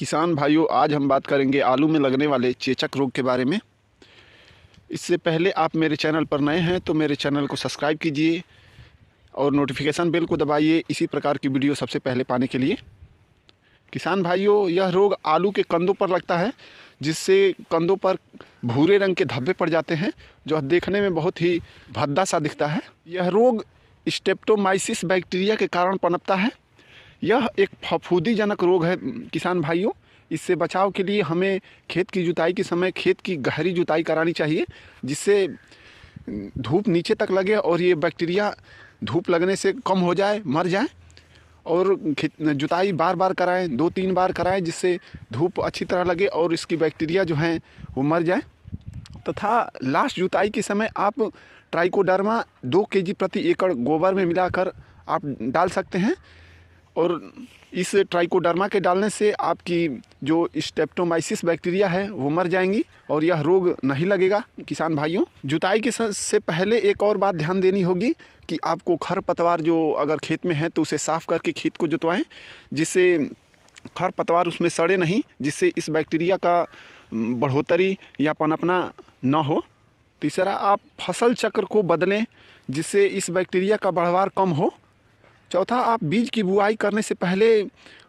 किसान भाइयों, आज हम बात करेंगे आलू में लगने वाले चेचक रोग के बारे में। इससे पहले आप मेरे चैनल पर नए हैं तो मेरे चैनल को सब्सक्राइब कीजिए और नोटिफिकेशन बेल को दबाइए इसी प्रकार की वीडियो सबसे पहले पाने के लिए। किसान भाइयों, यह रोग आलू के कंदों पर लगता है, जिससे कंदों पर भूरे रंग के धब्बे पड़ जाते हैं जो देखने में बहुत ही भद्दा सा दिखता है। यह रोग स्ट्रेप्टोमाइसिस बैक्टीरिया के कारण पनपता है। यह एक फफूंदीजनक रोग है किसान भाइयों। इससे बचाव के लिए हमें खेत की जुताई के समय खेत की गहरी जुताई करानी चाहिए, जिससे धूप नीचे तक लगे और ये बैक्टीरिया धूप लगने से कम हो जाए, मर जाए। और जुताई बार बार कराएं, 2-3 बार कराएं, जिससे धूप अच्छी तरह लगे और इसकी बैक्टीरिया जो हैं वो मर जाए। तथा लास्ट जुताई के समय आप ट्राइकोडर्मा 2 kg प्रति एकड़ गोबर में मिलाकर आप डाल सकते हैं। और इस ट्राइकोडर्मा के डालने से आपकी जो स्ट्रेप्टोमाइसिस बैक्टीरिया है वो मर जाएंगी और यह रोग नहीं लगेगा। किसान भाइयों, जुताई के से पहले एक और बात ध्यान देनी होगी कि आपको खरपतवार जो अगर खेत में है तो उसे साफ़ करके खेत को जुतवाएं, जिससे खरपतवार उसमें सड़े नहीं, जिससे इस बैक्टीरिया का बढ़ोतरी या पनपना न हो। तीसरा, आप फसल चक्र को बदलें, जिससे इस बैक्टीरिया का बढ़वार कम हो। चौथा, आप बीज की बुआई करने से पहले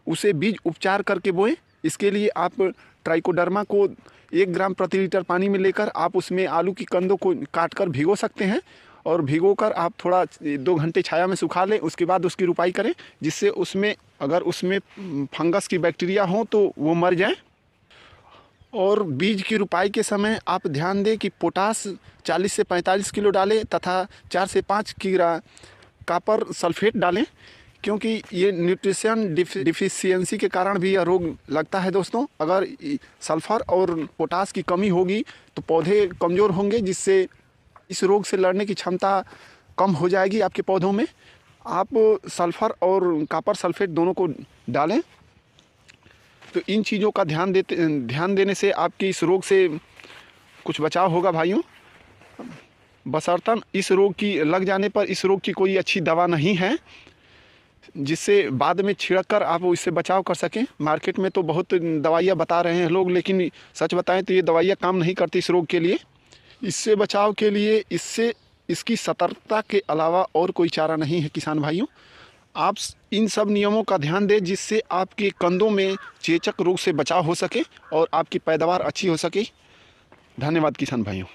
उसे बीज उपचार करके बोएं। इसके लिए आप ट्राइकोडर्मा को 1 ग्राम प्रति लीटर पानी में लेकर आप उसमें आलू की कंदों को काट कर भिगो सकते हैं और भिगोकर आप थोड़ा 2 घंटे छाया में सुखा लें। उसके बाद उसकी रुपाई करें, जिससे उसमें अगर उसमें फंगस की बैक्टीरिया हो तो वो मर जाए। और बीज की रुपाई के समय आप ध्यान दें कि पोटास 40 से 45 किलो डालें तथा 4 से 5 किलो कॉपर सल्फेट डालें, क्योंकि ये न्यूट्रिशन डिफिशियंसी के कारण भी यह रोग लगता है। दोस्तों, अगर सल्फ़र और पोटास की कमी होगी तो पौधे कमज़ोर होंगे, जिससे इस रोग से लड़ने की क्षमता कम हो जाएगी आपके पौधों में। आप सल्फ़र और कॉपर सल्फेट दोनों को डालें। तो इन चीज़ों का ध्यान देने से आपकी इस रोग से कुछ बचाव होगा भाइयों। बशर्तन इस रोग की लग जाने पर इस रोग की कोई अच्छी दवा नहीं है, जिससे बाद में छिड़क कर आप इससे बचाव कर सकें। मार्केट में तो बहुत दवाइयाँ बता रहे हैं लोग, लेकिन सच बताएं तो ये दवाइयाँ काम नहीं करती इस रोग के लिए। इससे बचाव के लिए इसकी सतर्कता के अलावा और कोई चारा नहीं है किसान भाइयों। आप इन सब नियमों का ध्यान दें, जिससे आपके कंदों में चेचक रोग से बचाव हो सके और आपकी पैदावार अच्छी हो सके। धन्यवाद किसान भाइयों।